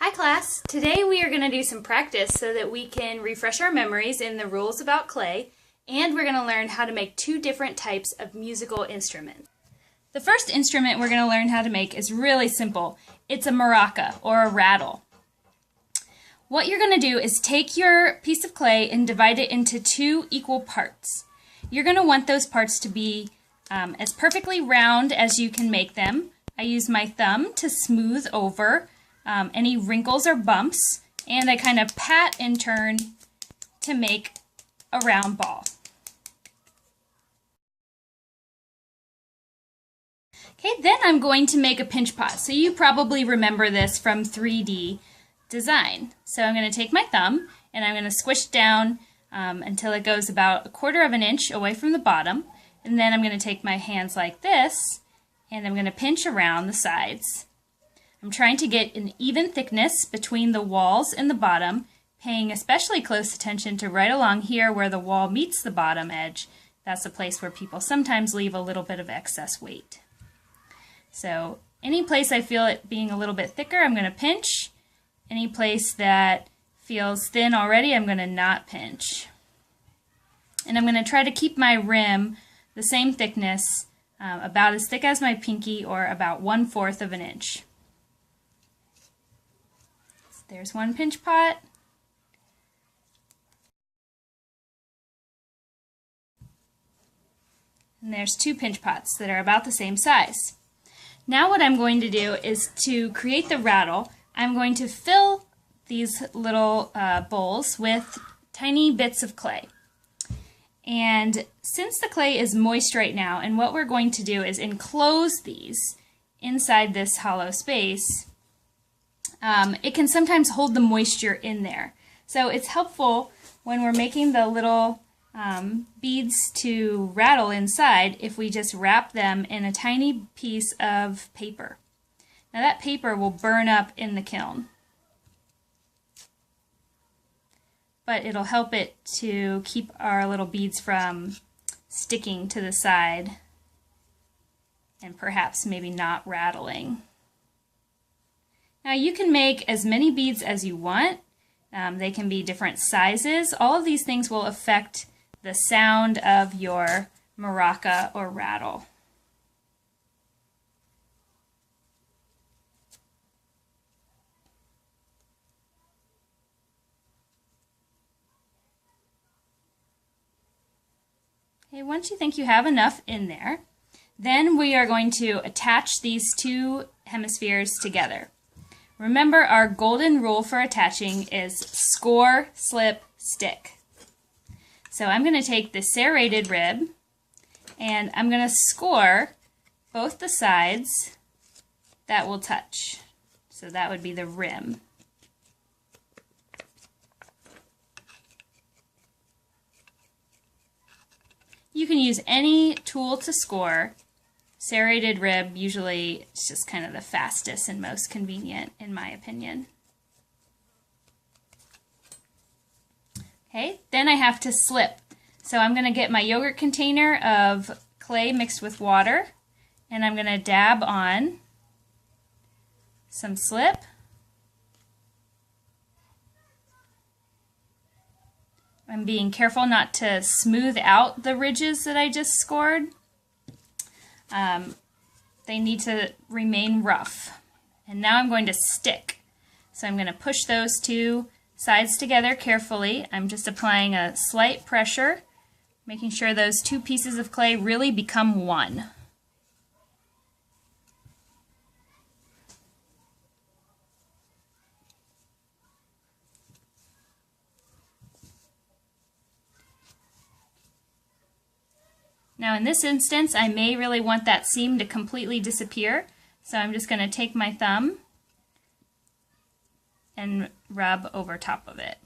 Hi class! Today we are going to do some practice so that we can refresh our memories in the rules about clay, and we're going to learn how to make two different types of musical instruments. The first instrument we're going to learn how to make is really simple. It's a maraca, or a rattle. What you're going to do is take your piece of clay and divide it into two equal parts. You're going to want those parts to be as perfectly round as you can make them. I use my thumb to smooth over any wrinkles or bumps, and I kind of pat and turn to make a round ball. Okay, then I'm going to make a pinch pot. So you probably remember this from 3D design. So I'm going to take my thumb and I'm going to squish down until it goes about 1/4 of an inch away from the bottom, and then I'm going to take my hands like this and I'm going to pinch around the sides. I'm trying to get an even thickness between the walls and the bottom, paying especially close attention to right along here where the wall meets the bottom edge. That's a place where people sometimes leave a little bit of excess weight. So any place I feel it being a little bit thicker, I'm going to pinch. Any place that feels thin already, I'm going to not pinch. And I'm going to try to keep my rim the same thickness, about as thick as my pinky, or about 1/4 of an inch. There's one pinch pot. And there's two pinch pots that are about the same size. Now what I'm going to do is to create the rattle, I'm going to fill these little bowls with tiny bits of clay. And since the clay is moist right now, and what we're going to do is enclose these inside this hollow space, it can sometimes hold the moisture in there. So it's helpful when we're making the little beads to rattle inside if we just wrap them in a tiny piece of paper. Now that paper will burn up in the kiln, but it'll help it to keep our little beads from sticking to the side and perhaps maybe not rattling. Now you can make as many beads as you want. They can be different sizes. All of these things will affect the sound of your maraca or rattle. Okay, once you think you have enough in there, then we are going to attach these two hemispheres together. Remember, our golden rule for attaching is score, slip, stick. So I'm going to take the serrated rib and I'm going to score both the sides that will touch. So that would be the rim. You can use any tool to score. Serrated rib usually is just kind of the fastest and most convenient, in my opinion. Okay, then I have to slip. So I'm going to get my yogurt container of clay mixed with water, and I'm going to dab on some slip. I'm being careful not to smooth out the ridges that I just scored. They need to remain rough. And now I'm going to stick. So I'm going to push those two sides together carefully. I'm just applying a slight pressure, making sure those two pieces of clay really become one. Now in this instance, I may really want that seam to completely disappear, so I'm just going to take my thumb and rub over top of it.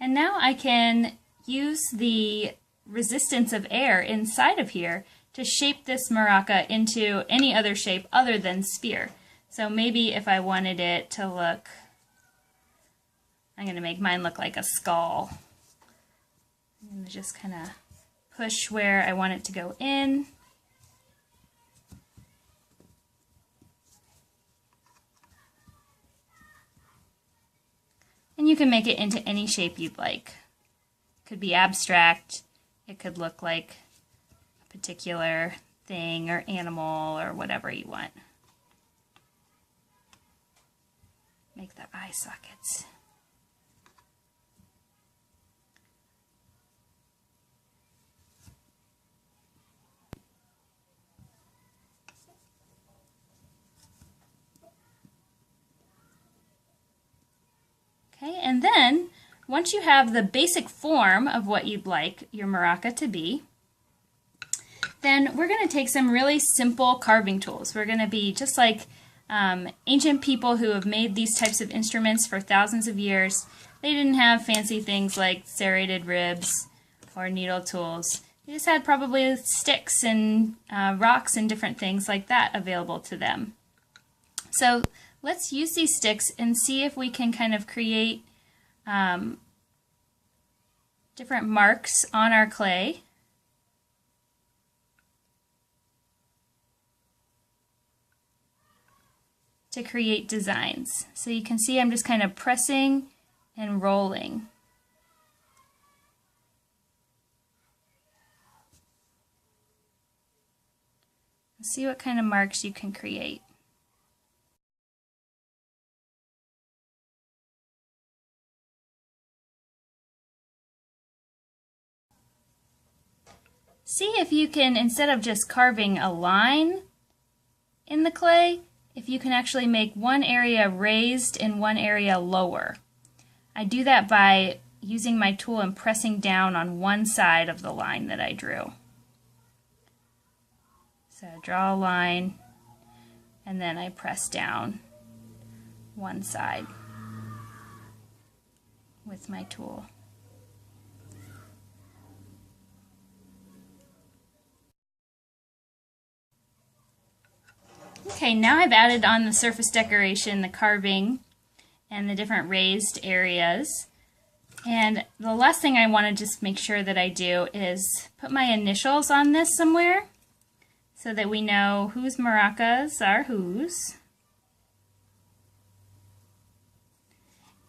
And now I can use the resistance of air inside of here to shape this maraca into any other shape other than sphere. So maybe if I wanted it to look, I'm going to make mine look like a skull. I'm going to just kind of push where I want it to go in. And you can make it into any shape you'd like. It could be abstract. It could look like a particular thing or animal or whatever you want. Make the eye sockets. Okay, and then once you have the basic form of what you'd like your maraca to be, then we're going to take some really simple carving tools. We're going to be just like ancient people who have made these types of instruments for thousands of years. They didn't have fancy things like serrated ribs or needle tools. They just had probably sticks and rocks and different things like that available to them. So let's use these sticks and see if we can kind of create different marks on our clay. To create designs. So you can see I'm just kind of pressing and rolling. See what kind of marks you can create. See if you can, instead of just carving a line in the clay, if you can actually make one area raised and one area lower. I do that by using my tool and pressing down on one side of the line that I drew. So I draw a line and then I press down one side with my tool. Okay, now I've added on the surface decoration, the carving, and the different raised areas. And the last thing I want to just make sure that I do is put my initials on this somewhere so that we know whose maracas are whose.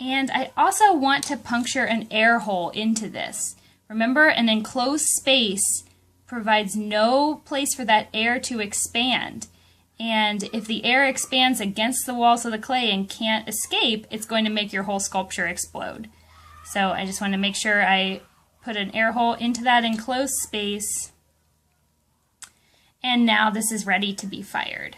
And I also want to puncture an air hole into this. Remember, an enclosed space provides no place for that air to expand. And if the air expands against the walls of the clay and can't escape, it's going to make your whole sculpture explode. So I just want to make sure I put an air hole into that enclosed space. And now this is ready to be fired.